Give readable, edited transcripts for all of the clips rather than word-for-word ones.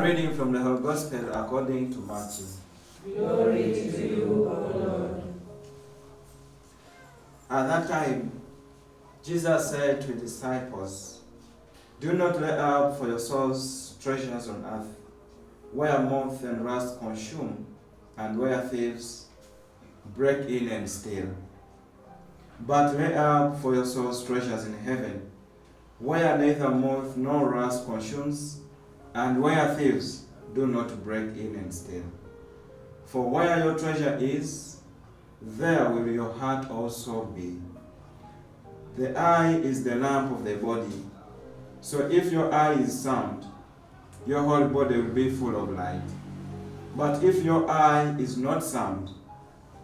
reading from the Holy Gospel according to Matthew. Glory to you, O Lord. At that time, Jesus said to his disciples, "Do not lay up for yourselves treasures on earth, where moth and rust consume, and where thieves break in and steal. But lay up for yourselves treasures in heaven, where neither moth nor rust consumes, and where thieves do not break in and steal. For where your treasure is, there will your heart also be. The eye is the lamp of the body. So if your eye is sound, your whole body will be full of light. But if your eye is not sound,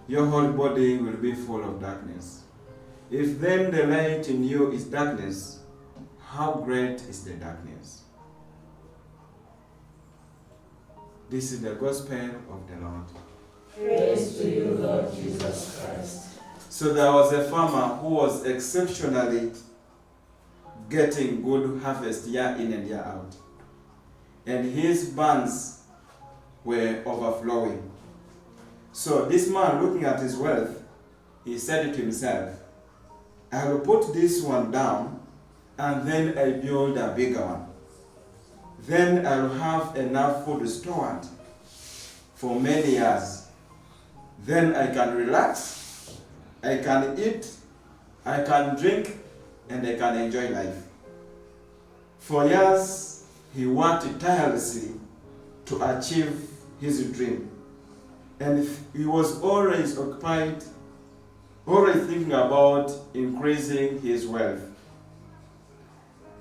your whole body will be full of darkness. If then the light in you is darkness, how great is the darkness?" This is the gospel of the Lord. Praise to you, Lord Jesus Christ. So there was a farmer who was exceptionally getting good harvest year in and year out. And his barns were overflowing. So this man, looking at his wealth, he said to himself, "I will put this one down and then I build a bigger one. Then I will have enough food stored for many years. Then I can relax, I can eat, I can drink, and I can enjoy life." For years, he worked tirelessly to achieve his dream. And he was always occupied, always thinking about increasing his wealth.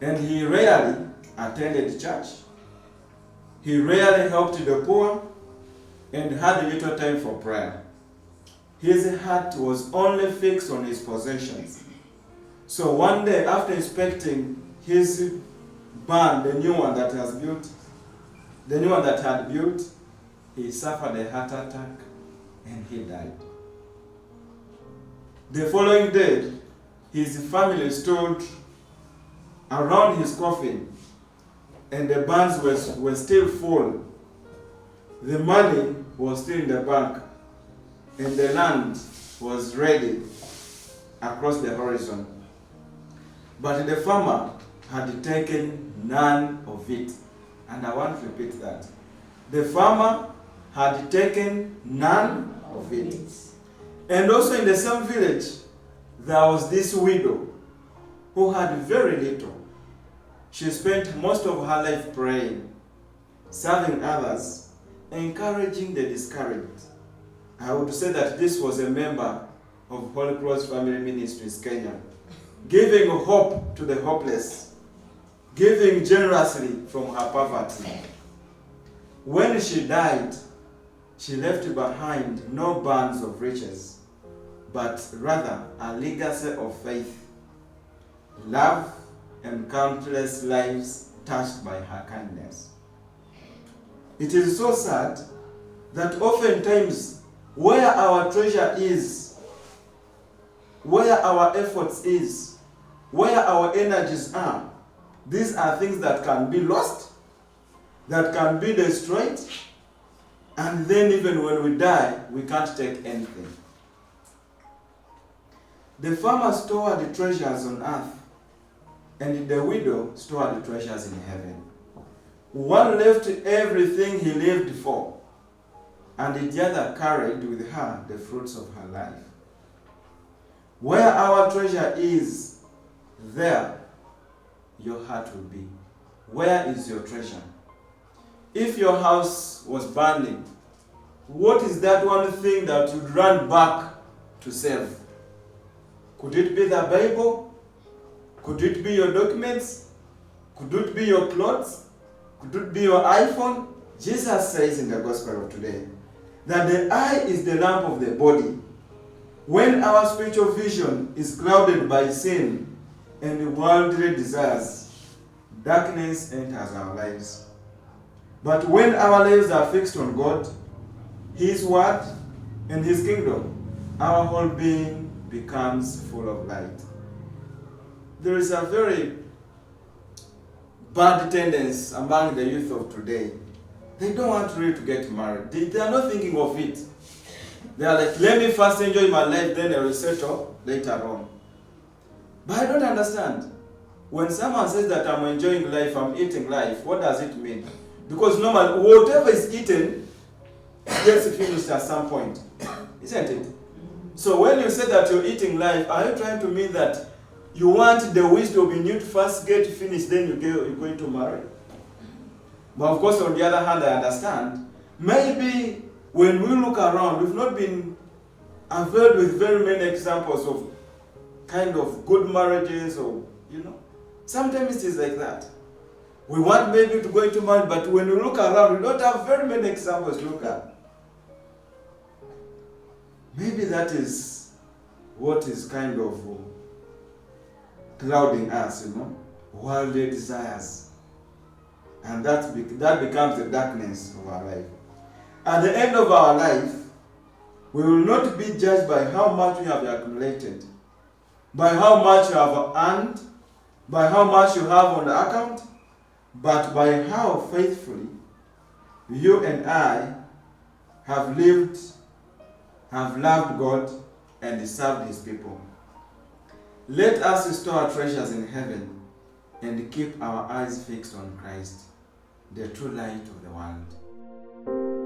And he rarely attended church. He rarely helped the poor and had little time for prayer. His heart was only fixed on his possessions. So one day, after inspecting his barn, the new one that had built, he suffered a heart attack and he died. The following day, his family stood around his coffin, and the barns were still full. The money was still in the bank, and the land was ready across the horizon. But the farmer had taken none of it. And I want to repeat that. The farmer had taken none of it. And also in the same village, there was this widow who had very little. She spent most of her life praying, serving others, encouraging the discouraged. I would say that this was a member of Holy Cross Family Ministries, Kenya, giving hope to the hopeless, giving generously from her poverty. When she died, she left behind no bands of riches, but rather a legacy of faith, love, and countless lives touched by her kindness. It is so sad that oftentimes where our treasure is, where our efforts is, where our energies are, these are things that can be lost, that can be destroyed, and then even when we die, we can't take anything. The farmer stored the treasures on earth, and the widow stored the treasures in heaven. One left everything he lived for, and the other carried with her the fruits of her life. Where our treasure is, there your heart will be. Where is your treasure? If your house was burning, what is that one thing that you'd run back to save? Could it be the Bible? Could it be your documents? Could it be your clothes? Could it be your iPhone? Jesus says in the gospel of today that the eye is the lamp of the body. When our spiritual vision is clouded by sin and worldly desires, darkness enters our lives. But when our lives are fixed on God, His Word, and His kingdom, our whole being becomes full of light. There is a very bad tendency among the youth of today They don't want really to get married. They are not thinking of it. They are like, let me first enjoy my life, then I will settle later on. But I don't understand. When someone says that I'm enjoying life, I'm eating life, what does it mean? Because normally, whatever is eaten gets finished at some point. Isn't it? So when you say that you're eating life, are you trying to mean that you want the wisdom in you to first get finished, then you're going to marry? But of course, on the other hand, I understand. Maybe when we look around, we've not been availed with very many examples of kind of good marriages, or, sometimes it is like that. We want maybe to go into marriage, but when we look around, we don't have very many examples to look at. Maybe that is what is kind of clouding us, worldly desires. And that becomes the darkness of our life. At the end of our life, we will not be judged by how much we have accumulated, by how much you have earned, by how much you have on the account, but by how faithfully you and I have lived, have loved God, and served His people. Let us store our treasures in heaven and keep our eyes fixed on Christ, the true light of the world.